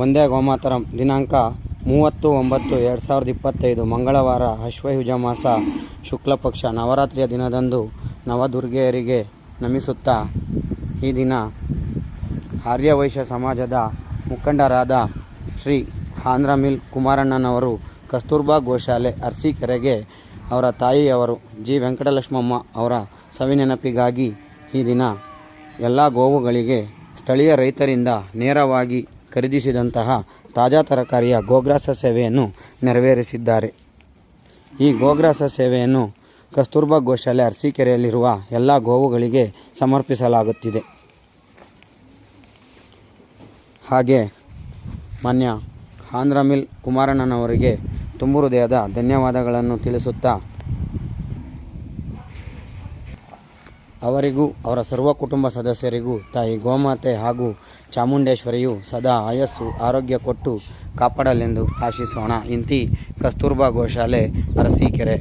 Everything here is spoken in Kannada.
ಒಂದೇ ಗೋಮಾತರಂ. ದಿನಾಂಕ 30/9/2025 ಮಂಗಳವಾರ, ಅಶ್ವಯುಜ ಮಾಸ ಶುಕ್ಲಪಕ್ಷ ನವರಾತ್ರಿಯ ದಿನದಂದು ನವದುರ್ಗೆಯರಿಗೆ ನಮಿಸುತ್ತಾ ಈ ದಿನ ಆರ್ಯವೈಶ್ಯ ಸಮಾಜದ ಮುಖಂಡರಾದ ಶ್ರೀ ಆಂಧ್ರ ಮಿಲ್ ಕುಮಾರಣ್ಣನವರು ಕಸ್ತೂರ್ಬಾ ಗೋಶಾಲೆ ಅರಸೀಕೆರೆಗೆ ಅವರ ತಾಯಿಯವರು ಜಿ ವೆಂಕಟಲಕ್ಷ್ಮಮ್ಮ ಅವರ ಸವಿನೆನಪಿಗಾಗಿ ಈ ದಿನ ಎಲ್ಲ ಗೋವುಗಳಿಗೆ ಸ್ಥಳೀಯ ರೈತರಿಂದ ನೇರವಾಗಿ ಖರೀದಿಸಿದಂತಹ ತಾಜಾ ತರಕಾರಿಯ ಗೋಗ್ರಾಸ ಸೇವೆಯನ್ನು ನೆರವೇರಿಸಿದ್ದಾರೆ. ಈ ಗೋಗ್ರಾಸ ಸೇವೆಯನ್ನು ಕಸ್ತೂರ್ಬಾ ಗೋಶಾಲೆ ಅರಸೀಕೆರೆಯಲ್ಲಿರುವ ಎಲ್ಲ ಗೋವುಗಳಿಗೆ ಸಮರ್ಪಿಸಲಾಗುತ್ತಿದೆ. ಹಾಗೆ ಮಾನ್ಯ ಆಂಧ್ರ ಮಿಲ್ ಕುಮಾರಣ್ಣನವರಿಗೆ ತುಂಬು ಹೃದಯದ ಧನ್ಯವಾದಗಳನ್ನು ತಿಳಿಸುತ್ತಾ ಅವರಿಗೂ ಅವರ ಸರ್ವ ಕುಟುಂಬ ಸದಸ್ಯರಿಗೂ ತಾಯಿ ಗೋಮಾತೆ ಹಾಗೂ ಚಾಮುಂಡೇಶ್ವರಿಯು ಸದಾ ಆಯಸ್ಸು ಆರೋಗ್ಯ ಕೊಟ್ಟು ಕಾಪಾಡಲೆಂದು ಆಶಿಸೋಣ. ಇಂತಿ ಕಸ್ತೂರ್ಬಾ ಗೋಶಾಲೆ ಅರಸೀಕೆರೆ.